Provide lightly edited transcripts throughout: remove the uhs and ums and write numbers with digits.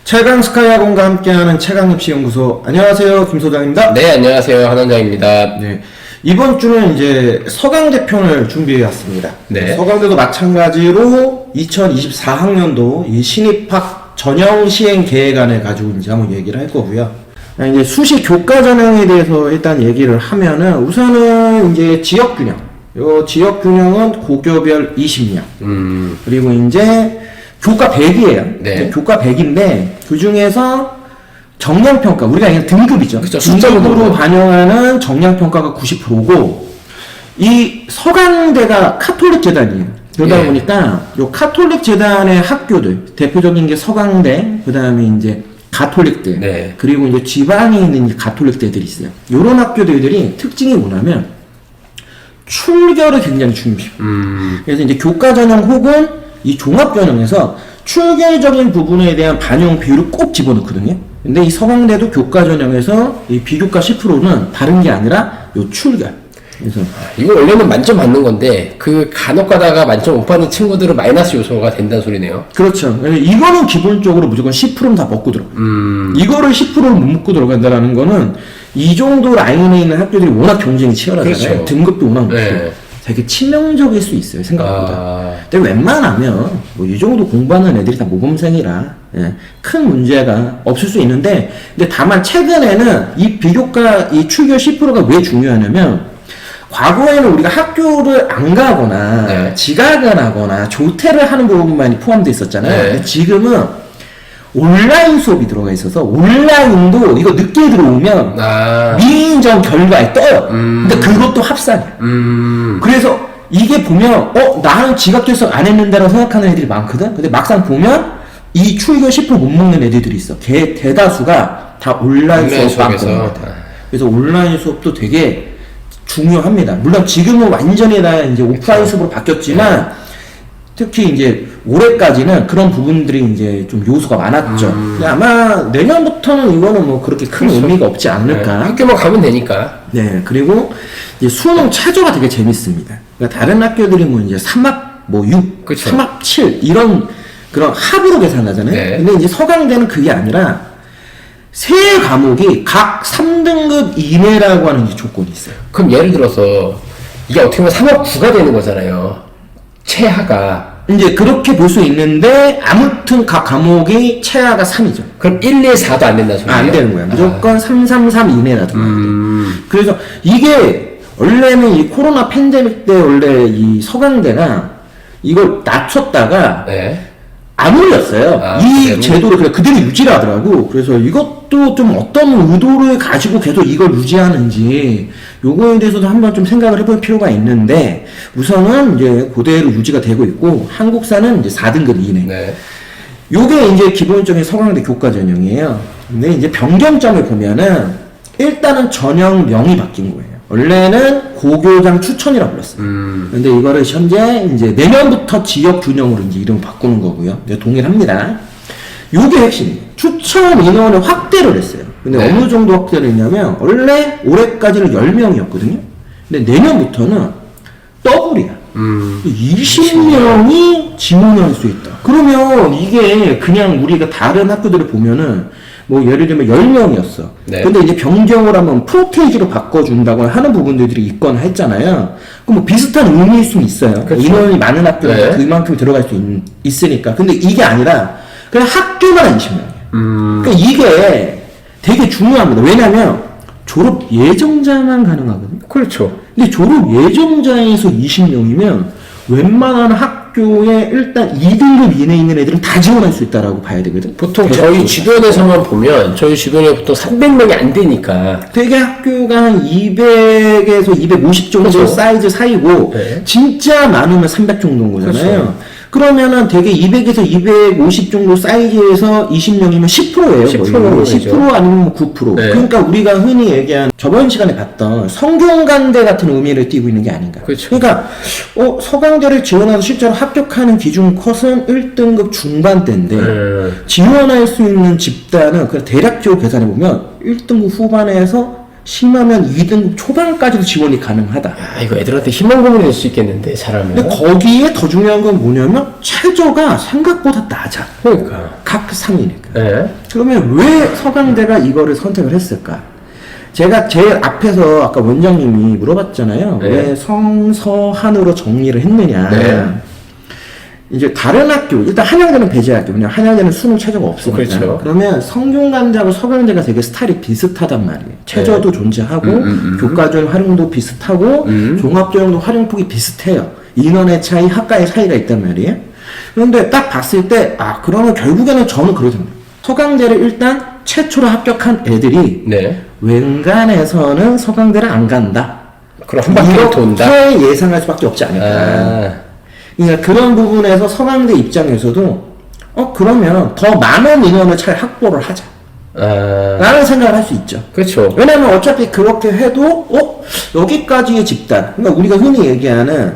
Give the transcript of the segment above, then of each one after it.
최강 스카이학원과 함께하는 최강입시연구소. 안녕하세요, 김 소장입니다. 네, 안녕하세요, 한 원장입니다. 네, 이번 주는 이제 서강대 편을 준비해왔습니다. 네. 서강대도 마찬가지로 2024학년도 이 신입학 전형 시행 계획안을 가지고 이제 한번 얘기를 할 거고요. 이제 수시 교과 전형에 대해서 일단 얘기를 하면은 우선은 이제 지역 균형. 요 지역 균형은 고교별 20명. 그리고 이제 교과 100이에요. 네. 교과 100인데 그 중에서 정량평가, 우리가 그냥 등급이죠. 그쵸, 등급으로 반영하는 정량평가가 90%고, 이 서강대가 카톨릭 재단이에요. 그러다 예. 보니까 요 카톨릭 재단의 학교들, 대표적인 게 서강대, 그 다음에 이제 가톨릭대, 네. 그리고 이제 지방에 있는 이제 가톨릭대들이 있어요. 요런 학교들이 특징이 뭐냐면 출결을 굉장히 중요해요. 그래서 이제 교과 전형 혹은 이 종합 전형에서 출결적인 부분에 대한 반영 비율을 꼭 집어넣거든요. 근데 이 서강대도 교과 전형에서 이 비교과 10%는 다른 게 아니라 요 출결. 그래서 이거 원래는 만점 받는 건데, 그 간혹 가다가 만점 못 받는 친구들은 마이너스 요소가 된다는 소리네요. 그렇죠. 이거는 기본적으로 무조건 10%는 다 먹고 들어가. 이거를 10%를 못 먹고 들어간다는 거는 이 정도 라인에 있는 학교들이 워낙 경쟁이 치열하잖아요. 그렇죠. 등급도 워낙 높고. 네. 되게 치명적일 수 있어요, 생각보다. 아. 근데 웬만하면 뭐 이 정도 공부하는 애들이 다 모범생이라 큰 문제가 없을 수 있는데, 근데 다만 최근에는 이 비교과 이 출결 10%가 왜 중요하냐면, 과거에는 우리가 학교를 안 가거나 네. 지각을 하거나 조퇴를 하는 부분만이 포함되어 있었잖아요. 네. 근데 지금은 온라인 수업이 들어가 있어서 온라인도 이거 늦게 들어오면 미인정 결과에 떠요. 근데 그것도 합산이야. 그래서 이게 보면 나는 지각 결석 안 했는데라고 생각하는 애들이 많거든. 근데 막상 보면 이 출결 10% 못 먹는 애들이 있어. 대다수가 다 온라인 수업 받고. 그래서 온라인 수업도 되게 중요합니다. 물론 지금은 완전히 다 이제 오프라인 수업으로 바뀌었지만, 특히 이제 올해까지는 그런 부분들이 이제 좀 요소가 많았죠. 근데 아마 내년부터는 이거는 뭐 그렇게 큰 의미가 없지 않을까. 학교만 가면 되니까. 네, 그리고 이제 수능 최저가 되게 재밌습니다. 그러니까 다른 학교들이 뭐 이제 3합 뭐 6, 그쵸. 3합 7 이런 그런 합으로 계산하잖아요. 네. 근데 이제 서강대는 그게 아니라 세 과목이 각 3등급 이내라고 하는 이제 조건이 있어요. 그럼 예를 들어서, 이게 어떻게 보면 3학 9가 되는 거잖아요. 최하가. 이제 그렇게 볼 수 있는데, 아무튼 각 과목이 최하가 3이죠. 그럼 1, 2, 4도 안 된다는 소리예요? 안 되는 거야. 무조건 3, 3, 3 이내라 들어가야 돼. 그래서 이게 원래는 이 코로나 팬데믹 때 원래 이 서강대가 이걸 낮췄다가 네. 안 올렸어요. 이 그대로? 제도를 그냥 그대로 유지를 하더라고. 그래서 이것도 좀 어떤 의도를 가지고 계속 이걸 유지하는지 요거에 대해서도 한번 좀 생각을 해볼 필요가 있는데, 우선은 이제 그대로 유지가 되고 있고, 한국사는 이제 4등급 이내. 네. 요게 이제 기본적인 서강대 교과 전형이에요. 근데 이제 변경점을 보면은 일단은 전형명이 바뀐 거예요. 원래는 고교장 추천이라고 불렀어요. 근데 이거를 현재 이제 내년부터 지역 균형으로 이제 이름 바꾸는 거고요. 이제 동일합니다. 요게 핵심이에요. 추천 인원을 확대를 했어요. 근데 네. 어느 정도 확대를 했냐면, 원래 올해까지는 10명이었거든요. 근데 내년부터는 더블이야. 20명이 지원할 수 있다. 그러면 이게 그냥 우리가 다른 학교들을 보면은 뭐 예를 들면 10명이었어. 네. 근데 이제 변경을 하면 프로테이지로 바꿔준다고 하는 부분들이 있거나 했잖아요. 그럼 뭐 비슷한 의미일 수는 있어요. 그쵸. 인원이 많은 학교가 네. 그만큼 들어갈 수 있으니까. 근데 이게 아니라 그냥 학교만 20명이에요. 그러니까 이게 되게 중요합니다. 왜냐면 졸업 예정자만 가능하거든요. 그렇죠. 근데 졸업 예정자에서 20명이면 웬만한 학교에 일단 2등급 이내에 있는 애들은 다 지원할 수 있다라고 봐야 되거든. 보통 대략 저희 적으로. 주변에서만 보면, 저희 주변에 보통 300명이 안 되니까. 되게 학교가 한 200에서 250 정도 그렇죠. 사이즈 사이고, 네. 진짜 많으면 300 정도인 거잖아요. 그렇죠. 그러면은 되게 200에서 250 정도 사이즈에서 20명이면 10%예요. 10% 죠. 10% 아니면 뭐 9%. 네. 그러니까 우리가 흔히 얘기한 저번 시간에 봤던 성균관대 같은 의미를 띠고 있는 게 아닌가. 그렇죠. 그러니까 서강대를 지원해서 실제로 합격하는 기준 컷은 1등급 중반대인데 지원할 수 있는 집단은 그 대략적으로 계산해 보면 1등급 후반에서 심하면 2등급 초반까지도 지원이 가능하다. 야, 이거 애들한테 희망 고문이 될 수 있겠는데, 잘하면. 근데 거기에 더 중요한 건 뭐냐면 최저가 생각보다 낮아. 그러니까. 각 상이니까. 네. 그러면 왜 서강대가 이거를 선택을 했을까? 제가 제일 앞에서 아까 원장님이 물어봤잖아요. 네. 왜 성서한으로 정리를 했느냐. 네. 이제 다른 학교, 일단 한양대는 배제할게요. 왜냐면 한양대는 수능 최저가 없으니까. 그렇죠. 그러면 성균관대하고 서강대가 되게 스타일이 비슷하단 말이에요. 최저도 존재하고, 교과전 활용도 비슷하고, 종합전형도 활용폭이 비슷해요. 인원의 차이, 학과의 차이가 있단 말이에요. 그런데 딱 봤을 때, 아, 그러면 결국에는 저는 그러잖아요. 서강대를 일단 최초로 합격한 애들이, 네. 웬간해서는 서강대를 안 간다. 그럼 한 바퀴를 돈다? 이렇게 예상할 수밖에 없지 않을까. 아. 그러니까 그런 부분에서 서강대 입장에서도 그러면 더 많은 인원을 차라리 확보를 하자 아. 라는 생각을 할 수 있죠. 그렇죠. 왜냐면 어차피 그렇게 해도 여기까지의 집단, 그러니까 우리가 흔히 얘기하는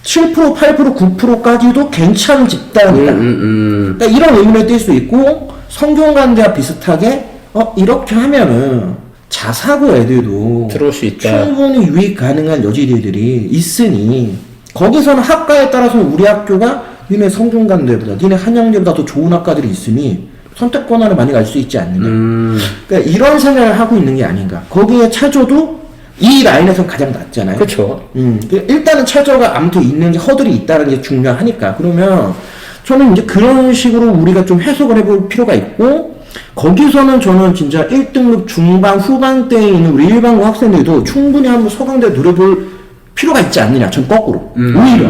7%, 8%, 9%까지도 괜찮은 집단이다. 그러니까 이런 의미를 띌 수 있고, 성균관대와 비슷하게 이렇게 하면은 자사고 애들도 들어올 수 있다. 충분히 유입 가능한 여지들이 있으니, 거기서는 학과에 따라서는 우리 학교가 니네 성균관대보다, 니네 한양대보다 더 좋은 학과들이 있으니 선택 권한을 많이 가질 수 있지 않느냐. 그러니까 이런 생각을 하고 있는 게 아닌가. 거기에 최저도 이 라인에서 가장 낮잖아요. 그렇죠. 일단은 최저가 아무튼 있는 게 허들이 있다는 게 중요하니까. 그러면 저는 이제 그런 식으로 우리가 좀 해석을 해볼 필요가 있고, 거기서는 저는 진짜 1등급 중반 후반대에 있는 우리 일반고 학생들도 충분히 한번 서강대 노려볼 필요가 있지 않느냐. 전 거꾸로. 오히려.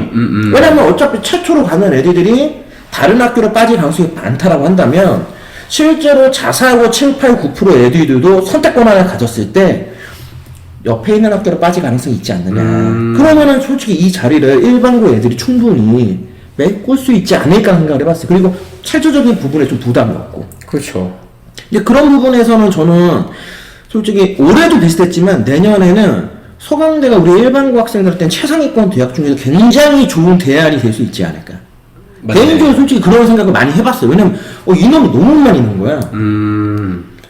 왜냐면 어차피 최초로 가는 애들이 다른 학교로 빠질 가능성이 많다라고 한다면, 실제로 자사고 7, 8, 9% 애들도 선택 권한을 가졌을 때 옆에 있는 학교로 빠질 가능성이 있지 않느냐. 그러면은 솔직히 이 자리를 일반고 애들이 충분히 메꿀 수 있지 않을까 생각을 해봤어요. 그리고 최저적인 부분에 좀 부담이 없고. 그렇죠. 이제 그런 부분에서는 저는 솔직히 올해도 비슷했지만 내년에는 서강대가 우리 일반고 학생들한테는 최상위권 대학 중에서 굉장히 좋은 대안이 될 수 있지 않을까. 맞네. 개인적으로 솔직히 그런 생각을 많이 해봤어요. 왜냐면 인원이 너무 많이 있는 거야.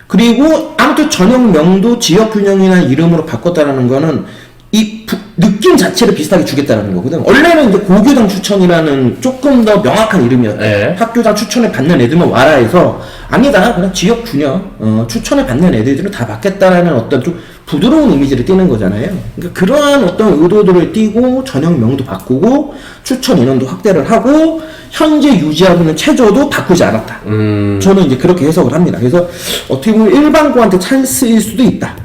그리고 아무튼 전형명도 지역균형이나 이름으로 바꿨다라는 거는 이 느낌 자체를 비슷하게 주겠다는 거거든. 원래는 이제 고교당 추천이라는 조금 더 명확한 이름이었대. 네. 학교당 추천을 받는 애들만 와라 해서, 아니다, 그냥 지역균형 추천을 받는 애들은 다 받겠다라는 어떤 좀 부드러운 이미지를 띠는 거잖아요. 그러니까 그러한 어떤 의도들을 띠고 전형명도 바꾸고 추천 인원도 확대를 하고 현재 유지하고 있는 체조도 바꾸지 않았다. 저는 이제 그렇게 해석을 합니다. 그래서 어떻게 보면 일반고한테 찬스일 수도 있다.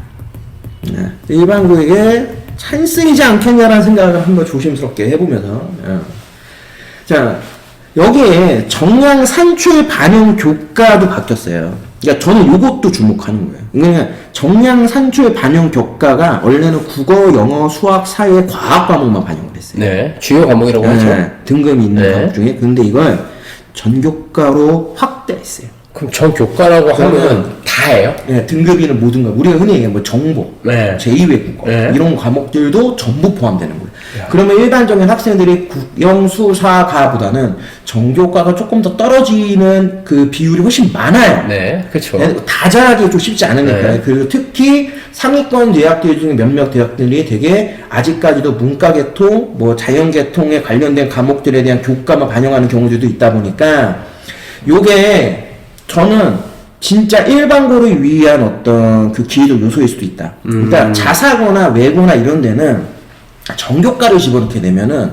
네. 일반고에게 찬스이지 않겠냐라는 생각을 한번 조심스럽게 해보면서. 자, 여기에 정량 산출 반영 교과도 바뀌었어요. 그러니까 저는 요것도 주목하는 거예요. 그러니까 정량 산출 반영 교과가 원래는 국어, 영어, 수학, 사회, 과학 과목만 반영을 했어요. 네. 주요 과목이라고 하죠. 등급이 있는 네. 과목 중에. 근데 이걸 전교과로 확대했어요. 그럼 전 교과라고 하면 다예요? 네, 등급이는 모든 거. 우리가 흔히 얘기하는 뭐 정보, 네. 제2외 국어 네. 이런 과목들도 전부 포함되는 거예요. 야. 그러면 일반적인 학생들이 국영수사가보다는 정교과가 조금 더 떨어지는 그 비율이 훨씬 많아요. 네. 그렇죠. 다 잘하기 좀 쉽지 않으니까. 네. 그리고 특히 상위권 대학들 중에 몇몇 대학들이 되게 아직까지도 문과계통, 뭐 자연계통에 관련된 과목들에 대한 교과만 반영하는 경우들도 있다 보니까 요게 저는 진짜 일반고를 위한 어떤 그 기회적 요소일 수도 있다. 그러니까 자사고나 외고나 이런 데는 정교과를 집어넣게 되면은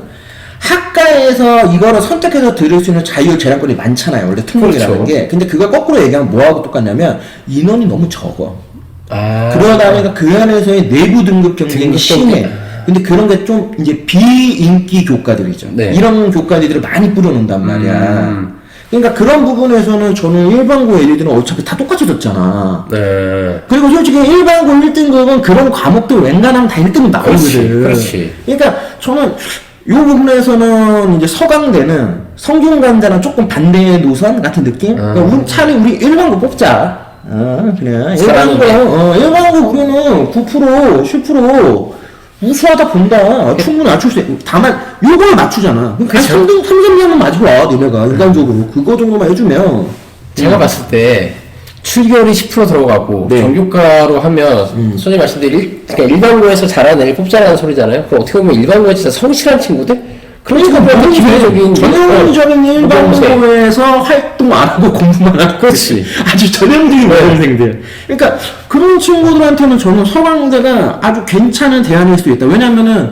학과에서 이거를 선택해서 들을 수 있는 자율 재량권이 많잖아요. 원래 특목이라는 그렇죠. 게. 근데 그걸 거꾸로 얘기하면 뭐하고 똑같냐면 인원이 너무 적어. 아. 그러다 보니까 그 안에서의 내부 등급 경쟁이 심해. 근데 그런 게 좀 이제 비인기 교과들이죠. 네. 이런 교과들을 많이 뿌려놓는단 말이야. 그러니까 그런 부분에서는 저는 일반고 애들은 어차피 다 똑같이 듣잖아. 네. 그리고 솔직히 일반고 1등급은 그런 과목들 웬간하면 다 1등급 나오거든. 그렇지. 그러니까 저는 이 부분에서는 이제 서강대는 성균관대랑 조금 반대의 노선 같은 느낌? 그러니까 우리 차라리 우리 일반고 뽑자. 그냥 일반고 우리는 9%, 10% 우수하다 본다. 충분히 맞출 수 있. 다만 요걸 맞추잖아. 그냥 3점만 맞고 와, 너네가 인간적으로 그거 정도만 해주면. 제가 봤을 때 출결이 10% 들어가고 네. 정규과로 하면 소장님 말씀대로 그러니까 일반고에서 잘하는 애를 뽑자라는 소리잖아요. 그럼 어떻게 보면 일반고에 진짜 성실한 친구들? 그런 친구들한테 기본적인 전형적인 일반고에서 활동 안 하고 공부만 하고 그렇지. 아주 전형적인 모범생들. 그러니까 그런 친구들한테는 저는 서강대가 아주 괜찮은 대안일 수도 있다. 왜냐면은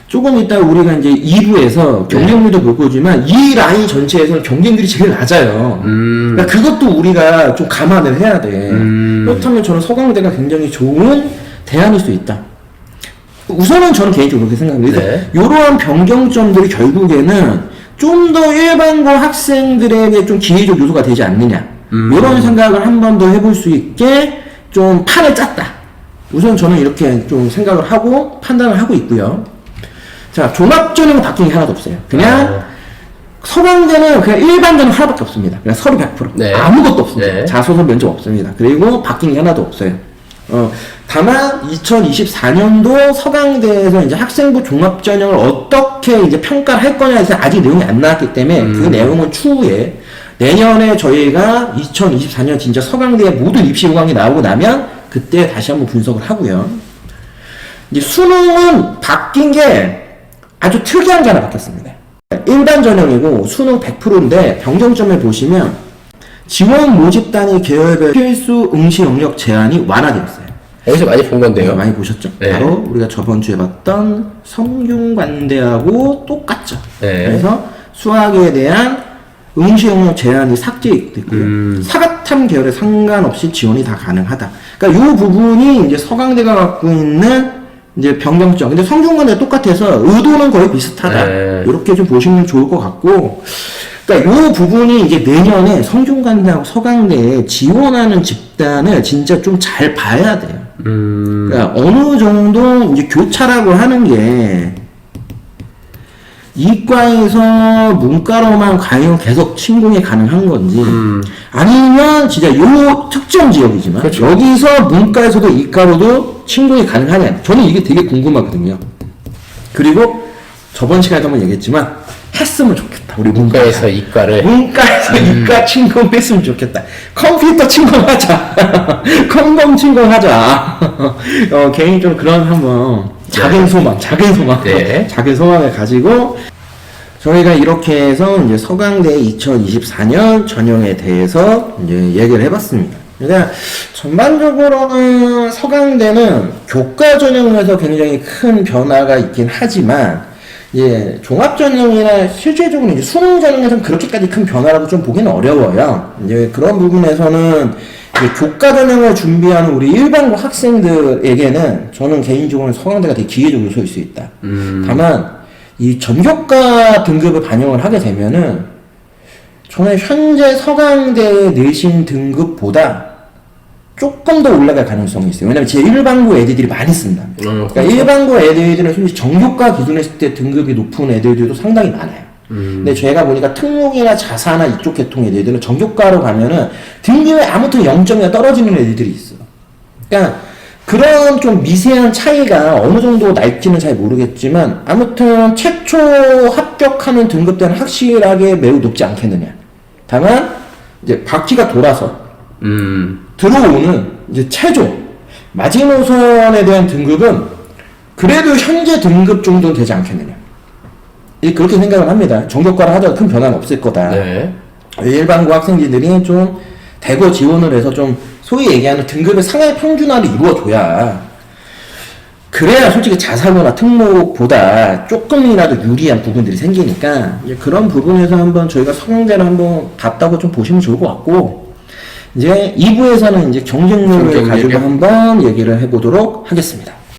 조금 이따 우리가 이제 2부에서 경쟁률도 볼 거지만 이 라인 전체에서는 경쟁률이 제일 낮아요. 그러니까 그것도 우리가 좀 감안을 해야 돼. 그렇다면 저는 서강대가 굉장히 좋은 대안일 수 있다. 우선은 저는 개인적으로 그렇게 생각합니다. 네. 이러한 변경점들이 결국에는 좀 더 일반고 학생들에게 좀 기회적 요소가 되지 않느냐. 이런 생각을 한 번 더 해볼 수 있게 좀 판을 짰다. 우선 저는 이렇게 좀 생각을 하고 판단을 하고 있고요. 자, 종합전형은 바뀐 게 하나도 없어요. 그냥 서강대는 그냥 일반전형 하나밖에 없습니다. 그냥 서류 100%. 네. 아무것도 없습니다. 네. 자소서 면접 없습니다. 그리고 바뀐 게 하나도 없어요. 다만 2024년도 서강대에서 이제 학생부 종합전형을 어떻게 이제 평가를 할 거냐에서 아직 내용이 안 나왔기 때문에 그 내용은 추후에 내년에 저희가 2024년 진짜 서강대의 모든 입시 요강이 나오고 나면 그때 다시 한번 분석을 하고요. 이제 수능은 바뀐 게 아주 특이한 게 하나 바뀌었습니다. 일반 전형이고 수능 100%인데 변경점을 보시면 지원 모집 단위 계열별 필수 응시 영역 제한이 완화되었어요. 여기서 많이 본 건데요. 많이 보셨죠? 네. 바로 우리가 저번 주에 봤던 성균관대하고 똑같죠. 네. 그래서 수학에 대한 응시 영역 제한이 삭제됐고요. 사과탐 계열에 상관없이 지원이 다 가능하다. 그러니까 이 부분이 이제 서강대가 갖고 있는 이제 변경점. 근데 성균관대 똑같아서 의도는 거의 비슷하다. 네. 이렇게 좀 보시면 좋을 것 같고. 그러니까 이 부분이 이제 내년에 성균관대하고 서강대에 지원하는 집단을 진짜 좀 잘 봐야 돼요. 그러니까 어느 정도 이제 교차라고 하는 게 이과에서 문과로만 과연 계속 침공이 가능한 건지 아니면 진짜 요 특정 지역이지만 그렇죠. 여기서 문과에서도 이과로도 침공이 가능하냐 저는 이게 되게 궁금하거든요. 그리고 저번 시간에도 한번 얘기했지만 했으면 좋겠다. 우리 문과에서 이과를 문과에서 이과 침공했으면 좋겠다. 컴퓨터 침공하자. 컴공 침공하자. 개인적으로 그런 한번 작은 소망, 네. 작은 소망을 가지고 저희가 이렇게 해서 이제 서강대 2024년 전형에 대해서 이제 얘기를 해봤습니다. 그러니까 전반적으로는 서강대는 교과 전형에서 굉장히 큰 변화가 있긴 하지만 예, 종합전형이나 실제적으로 이제 수능 전형에서는 그렇게까지 큰 변화라고 좀 보기는 어려워요. 이제 그런 부분에서는 이제 교과 전형을 준비하는 우리 일반고 학생들에게는 저는 개인적으로는 서강대가 되게 기회적 요소일 수 있다. 다만 이 전교과 등급을 반영을 하게 되면은 저는 현재 서강대 내신 등급보다 조금 더 올라갈 가능성이 있어요. 왜냐면 제 일반고 애들이 많이 쓴다. 그러니까 일반고 애들은 솔직히 정교과 기준에 했을 때 등급이 높은 애들도 상당히 많아요. 근데 제가 보니까 특목이나 자사나 이쪽 계통 애들은 정교과로 가면은 등급에 아무튼 0점이나 떨어지는 애들이 있어. 그러니까 그런 좀 미세한 차이가 어느 정도 날지는 잘 모르겠지만 아무튼 최초 합격하는 등급 때는 확실하게 매우 높지 않겠느냐. 다만 이제 바퀴가 돌아서 들어오는 이제 최종 마지노선에 대한 등급은 그래도 현재 등급 정도는 되지 않겠느냐. 그렇게 생각을 합니다. 정교과를 하더라도 큰 변화는 없을 거다. 네. 일반고 학생들이 좀 대거 지원을 해서 좀 소위 얘기하는 등급의 상향 평준화를 이루어줘야 그래야 솔직히 자사고나 특목보다 조금이라도 유리한 부분들이 생기니까 이제 그런 부분에서 한번 저희가 서강대를 한번 봤다고 좀 보시면 좋을 것 같고 이제 2부에서는 이제 경쟁률을 가지고 한번 얘기를 해보도록 하겠습니다.